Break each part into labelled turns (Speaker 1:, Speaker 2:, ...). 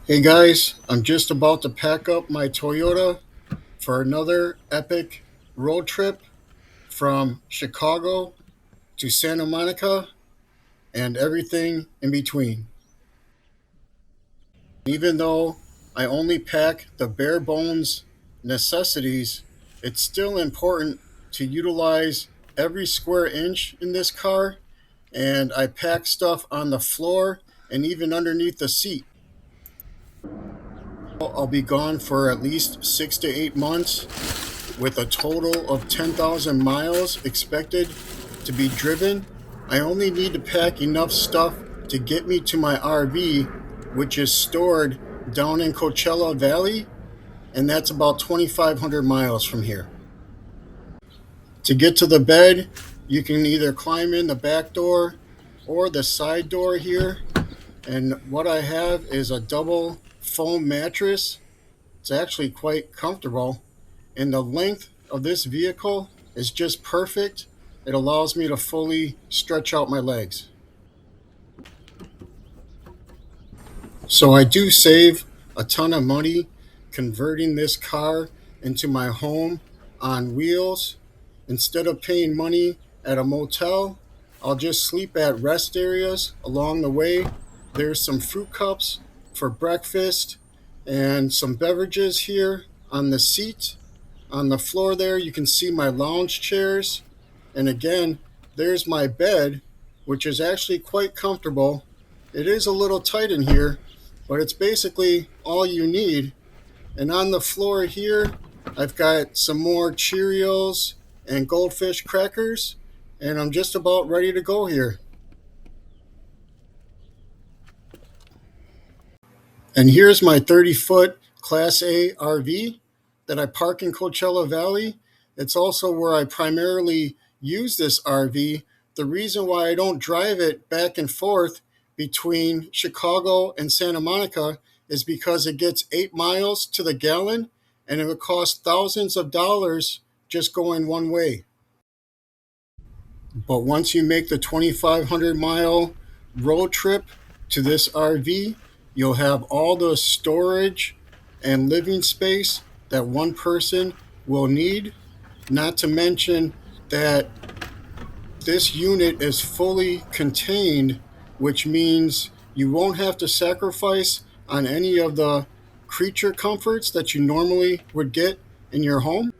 Speaker 1: Hey guys, I'm just about to pack up my Toyota for another epic road trip from Chicago to Santa Monica and everything in between. Even though I only pack the bare bones necessities, it's still important to utilize every square inch in this car, and I pack stuff on the floor and even underneath the seat. I'll be gone for at least 6 to 8 months with a total of 10,000 miles expected to be driven. I only need to pack enough stuff to get me to my RV, which is stored down in Coachella Valley, and that's about 2,500 miles from here. To get to the bed, you can either climb in the back door or the side door here. And what I have is a double foam mattress. It's actually quite comfortable, and the length of this vehicle is just perfect. It allows me to fully stretch out my legs. So I do save a ton of money converting this car into my home on wheels. Instead of paying money at a motel, I'll just sleep at rest areas along the way. There's some fruit cups for breakfast and some beverages here on the seat. On the floor there, you can see my lounge chairs. And again, there's my bed, which is actually quite comfortable. It is a little tight in here, but it's basically all you need. And on the floor here, I've got some more Cheerios and goldfish crackers, and I'm just about ready to go here. And here's my 30-foot Class A RV that I park in Coachella Valley. It's also where I primarily use this RV. The reason why I don't drive it back and forth between Chicago and Santa Monica is because it gets 8 miles to the gallon, and it would cost thousands of dollars just going one way. But once you make the 2,500-mile road trip to this RV, you'll have all the storage and living space that one person will need. Not to mention that this unit is fully contained, which means you won't have to sacrifice on any of the creature comforts that you normally would get in your home.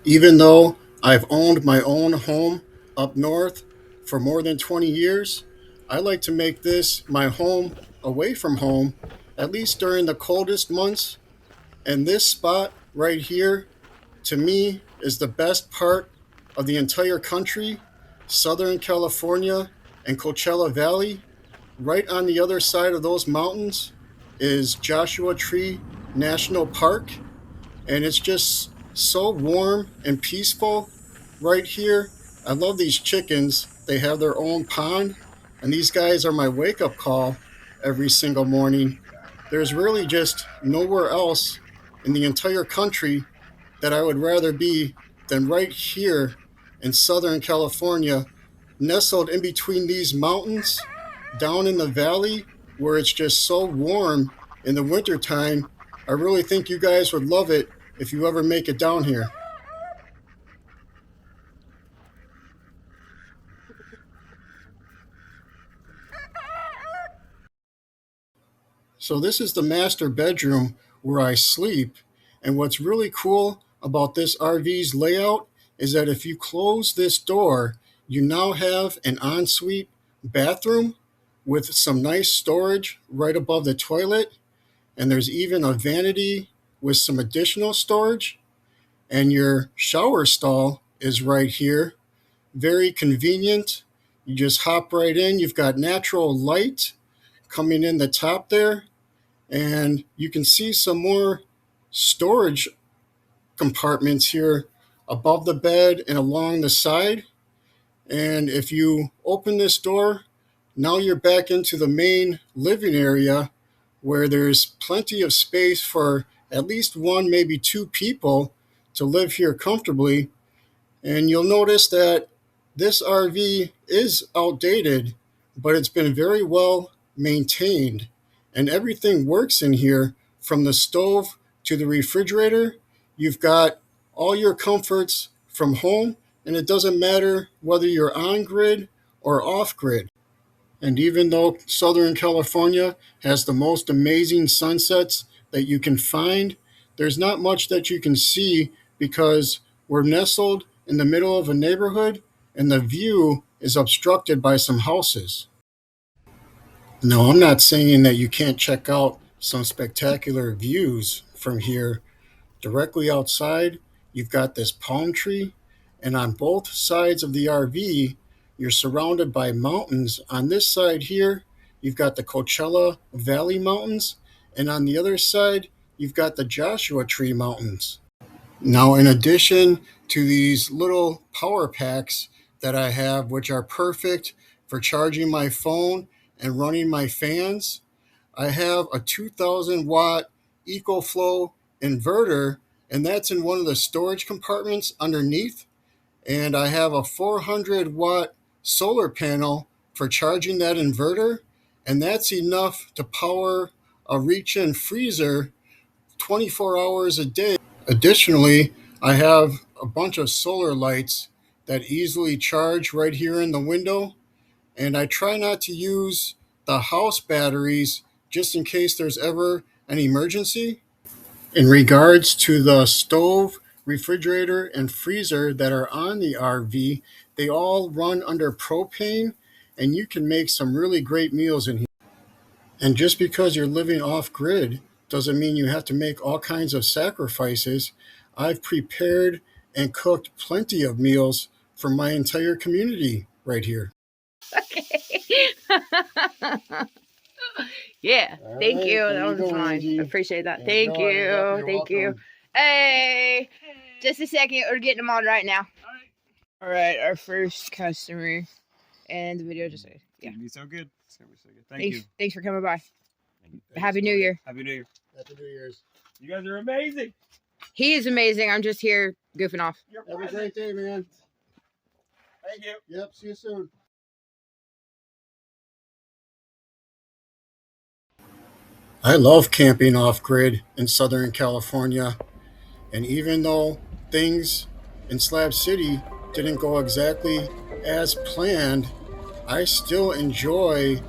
Speaker 1: Even though I've owned my own home up north for more than 20 years, I like to make this my home away from home, at least during the coldest months. And this spot right here, to me, is the best part of the entire country. Southern California and Coachella Valley. Right on the other side of those mountains is Joshua Tree National Park, and it's just so warm and peaceful right here. I love these chickens. They have their own pond, and these guys are my wake up call every single morning. There's really just nowhere else in the entire country that I would rather be than right here in Southern California, nestled in between these mountains down in the valley where it's just so warm in the wintertime. I really think you guys would love it if you ever make it down here. So this is the master bedroom where I sleep. And what's really cool about this RV's layout is that if you close this door, you now have an ensuite bathroom with some nice storage right above the toilet. And there's even a vanity with some additional storage. And your shower stall is right here. Very convenient. You just hop right in. You've got natural light coming in the top there, and you can see some more storage compartments here above the bed and along the side. And if you open this door, now you're back into the main living area where there's plenty of space for at least one, maybe two people to live here comfortably. And you'll notice that this RV is outdated, but it's been very well maintained, and everything works in here from the stove to the refrigerator. You've got all your comforts from home, and it doesn't matter whether you're on grid or off grid. And even though Southern California has the most amazing sunsets that you can find, there's not much that you can see because we're nestled in the middle of a neighborhood and the view is obstructed by some houses. No, I'm not saying that you can't check out some spectacular views from here. Directly outside, you've got this palm tree, and on both sides of the RV, you're surrounded by mountains. On this side here, you've got the Coachella Valley Mountains, and on the other side, you've got the Joshua Tree Mountains. Now, in addition to these little power packs that I have, which are perfect for charging my phone and running my fans, I have a 2000-watt EcoFlow inverter, and that's in one of the storage compartments underneath. And I have a 400-watt solar panel for charging that inverter, and that's enough to power a reach-in freezer 24 hours a day. Additionally, I have a bunch of solar lights that easily charge right here in the window, and I try not to use the house batteries just in case there's ever an emergency. In regards to the stove, refrigerator, and freezer that are on the RV, they all run under propane, and you can make some really great meals in here. And just because you're living off grid doesn't mean you have to make all kinds of sacrifices. I've prepared and cooked plenty of meals for my entire community right here.
Speaker 2: Okay. Yeah.
Speaker 1: All
Speaker 2: Thank
Speaker 1: right,
Speaker 2: you.
Speaker 1: there
Speaker 2: That
Speaker 1: you
Speaker 2: was
Speaker 1: go,
Speaker 2: fine.
Speaker 1: Angie.
Speaker 2: I appreciate that.
Speaker 1: Enjoy.
Speaker 2: Thank you.
Speaker 1: Yep, you're
Speaker 2: Thank you.
Speaker 1: welcome.
Speaker 2: Hey. Just a second. We're getting them on right now. All right. Our first customer. And the video just said, yeah.
Speaker 3: It's gonna be so good. It's gonna be so good.
Speaker 2: Thanks.
Speaker 3: You.
Speaker 2: Thanks for coming by.
Speaker 3: Thanks
Speaker 2: Happy New Year.
Speaker 3: Happy New Year.
Speaker 1: Happy New Year's.
Speaker 3: You guys are amazing.
Speaker 2: He is amazing. I'm just here goofing off.
Speaker 1: Have a great day, man.
Speaker 3: Thank you.
Speaker 1: Yep, see you soon. I love camping off grid in Southern California. And even though things in Slab City didn't go exactly as planned, I still enjoy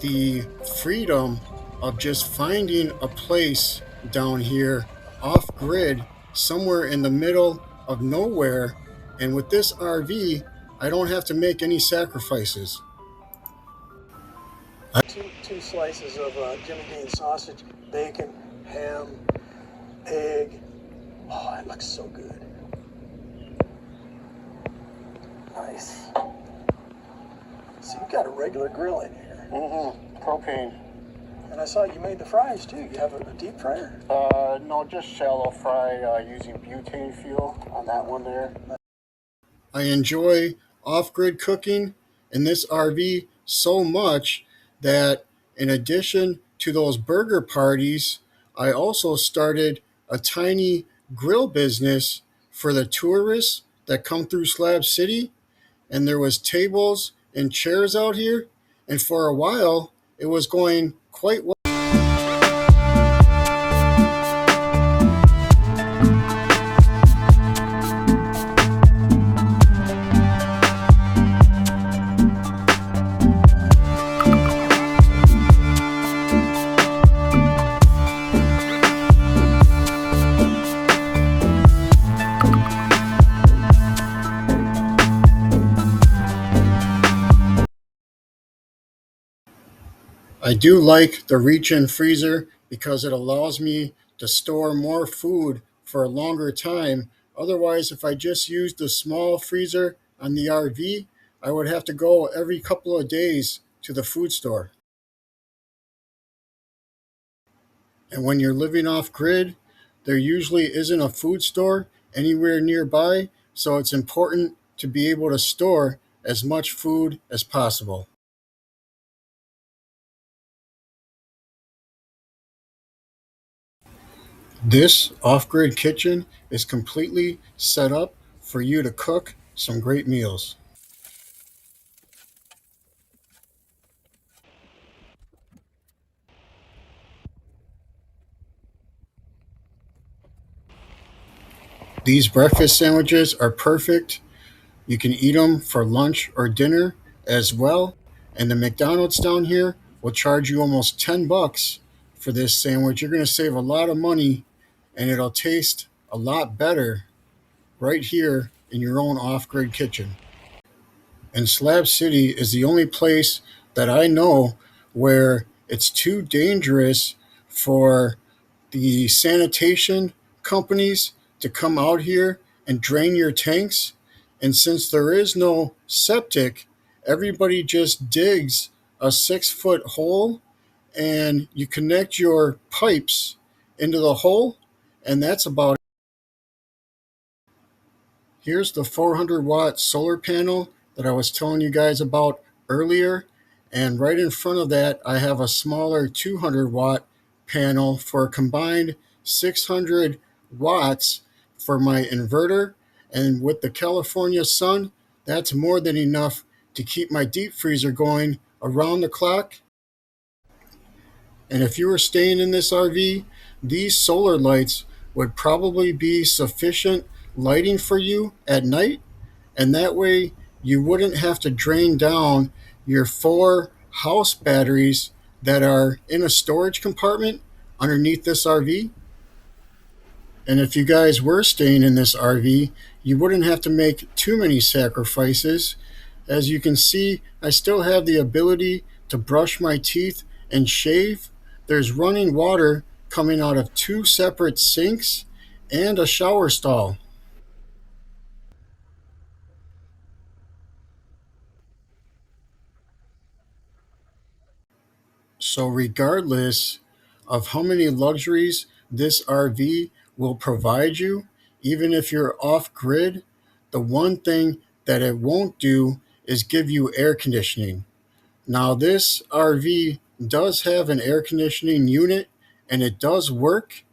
Speaker 1: the freedom of just finding a place down here off grid, somewhere in the middle of nowhere. And with this RV, I don't have to make any sacrifices.
Speaker 4: Two slices of Jimmy Dean sausage, bacon, ham, egg. Oh, that looks so good. Nice. So you got a regular grill in here.
Speaker 1: Propane.
Speaker 4: And I saw you made the fries too. You have a deep fryer.
Speaker 1: No, just shallow fry using butane fuel on that one there. I enjoy off-grid cooking in this RV so much that in addition to those burger parties, I also started a tiny grill business for the tourists that come through Slab City. And there was tables and chairs out here. And for a while, it was going quite well. I do like the reach-in freezer because it allows me to store more food for a longer time. Otherwise, if I just used the small freezer on the RV, I would have to go every couple of days to the food store. And when you're living off grid, there usually isn't a food store anywhere nearby, so it's important to be able to store as much food as possible. This off-grid kitchen is completely set up for you to cook some great meals. These breakfast sandwiches are perfect. You can eat them for lunch or dinner as well. And the McDonald's down here will charge you almost $10 for this sandwich. You're going to save a lot of money and it'll taste a lot better right here in your own off grid kitchen. And Slab City is the only place that I know where it's too dangerous for the sanitation companies to come out here and drain your tanks. And since there is no septic, everybody just digs a 6 foot hole and you connect your pipes into the hole, and that's about it. Here's the 400-watt solar panel that I was telling you guys about earlier. And right in front of that, I have a smaller 200-watt panel for a combined 600 watts for my inverter. And with the California sun, that's more than enough to keep my deep freezer going around the clock. And if you were staying in this RV, these solar lights would probably be sufficient lighting for you at night. And that way you wouldn't have to drain down your 4 house batteries that are in a storage compartment underneath this RV. And if you guys were staying in this RV, you wouldn't have to make too many sacrifices. As you can see, I still have the ability to brush my teeth and shave. There's running water coming out of 2 separate sinks and a shower stall. So regardless of how many luxuries this RV will provide you, even if you're off grid, the one thing that it won't do is give you air conditioning. Now, this RV does have an air conditioning unit and it does work,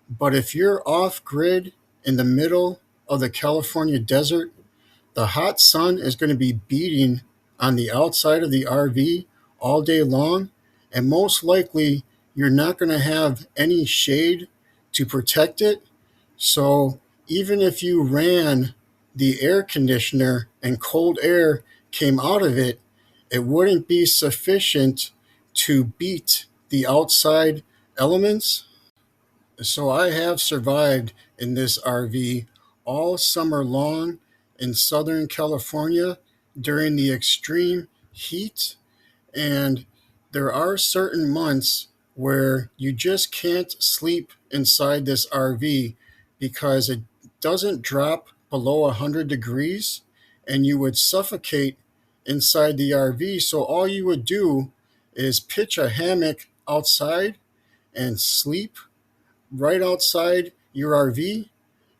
Speaker 1: but if you're off grid in the middle of the California desert, the hot sun is going to be beating on the outside of the RV all day long, and most likely you're not going to have any shade to protect it. So even if you ran the air conditioner and cold air came out of it, it wouldn't be sufficient to beat the outside elements. So I have survived in this RV all summer long in Southern California during the extreme heat. And there are certain months where you just can't sleep inside this RV because it doesn't drop below 100 degrees and you would suffocate inside the RV. So all you would do is pitch a hammock outside and sleep right outside your RV.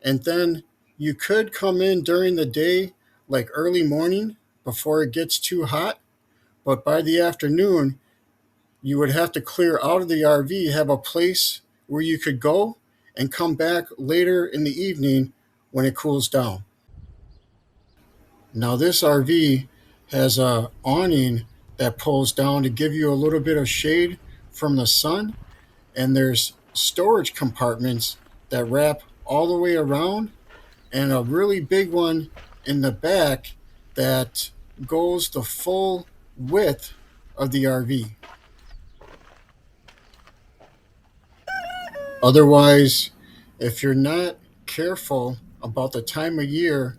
Speaker 1: And then you could come in during the day, like early morning before it gets too hot. But by the afternoon, you would have to clear out of the RV, have a place where you could go and come back later in the evening when it cools down. Now, this RV has a awning that pulls down to give you a little bit of shade from the sun, and there's storage compartments that wrap all the way around, and a really big one in the back that goes the full width of the RV. Otherwise, if you're not careful about the time of year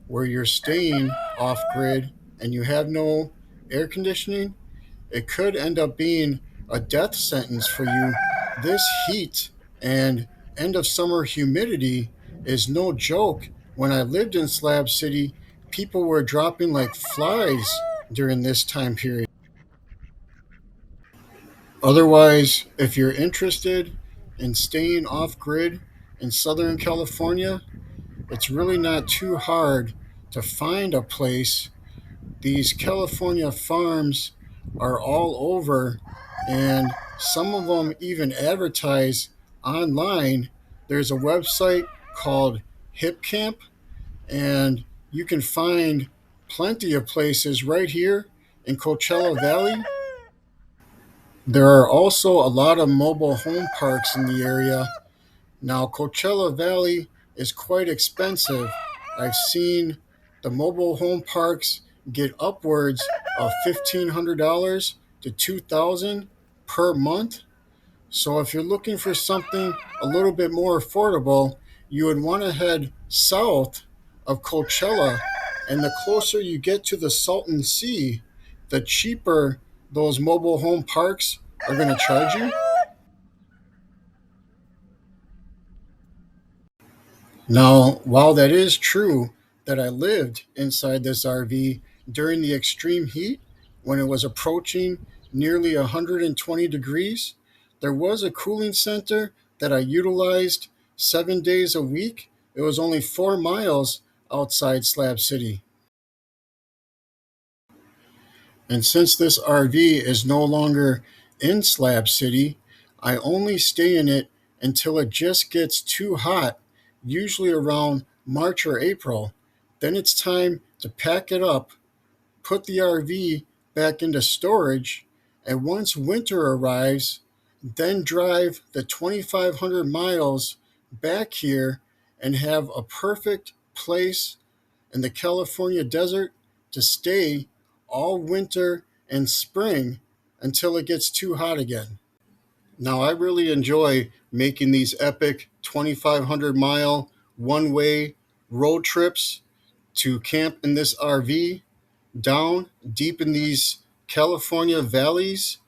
Speaker 1: where you're staying off grid and you have no air conditioning, it could end up being a death sentence for you. This heat and end of summer humidity is no joke. When I lived in Slab City, people were dropping like flies during this time period. Otherwise, if you're interested in staying off grid in Southern California, it's really not too hard to find a place. These California farms are all over, and some of them even advertise online. There's a website called HipCamp, and you can find plenty of places right here in Coachella Valley. There are also a lot of mobile home parks in the area. Now, Coachella Valley is quite expensive. I've seen the mobile home parks get upwards of $1,500 to $2,000 per month. So if you're looking for something a little bit more affordable, you would want to head south of Coachella. And the closer you get to the Salton Sea, the cheaper those mobile home parks are going to charge you. Now, while that is true that I lived inside this RV during the extreme heat when it was approaching nearly 120 degrees, there was a cooling center that I utilized 7 days a week. It was only 4 miles outside Slab City. And since this RV is no longer in Slab City, I only stay in it until it just gets too hot, usually around March or April. Then it's time to pack it up, put the RV back into storage, and once winter arrives, then drive the 2,500 miles back here and have a perfect place in the California desert to stay all winter and spring until it gets too hot again. Now, I really enjoy making these epic 2,500-mile one-way road trips to camp in this RV down deep in these California valleys,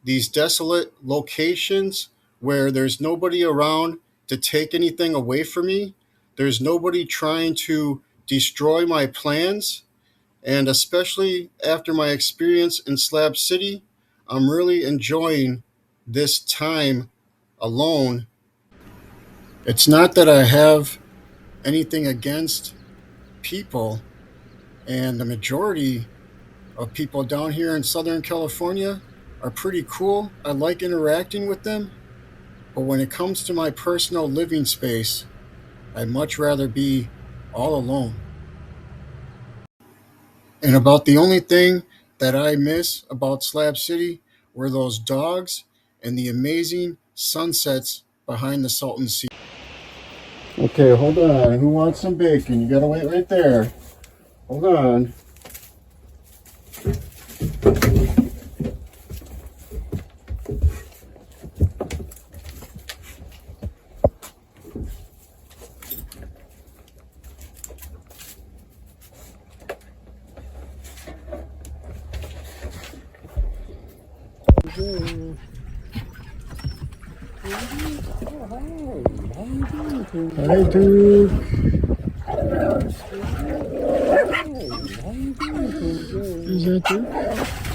Speaker 1: these desolate locations where there's nobody around to take anything away from me. There's nobody trying to destroy my plans. And especially after my experience in Slab City, I'm really enjoying this time alone. It's not that I have anything against people, and the majority of people down here in Southern California are pretty cool. I like interacting with them, but when it comes to my personal living space, I'd much rather be all alone. And about the only thing that I miss about Slab City were those dogs and the amazing sunsets behind the Salton Sea. Okay, hold on. Who wants some bacon? You gotta wait right there. Hold on. Hi, Duke. Is that Duke?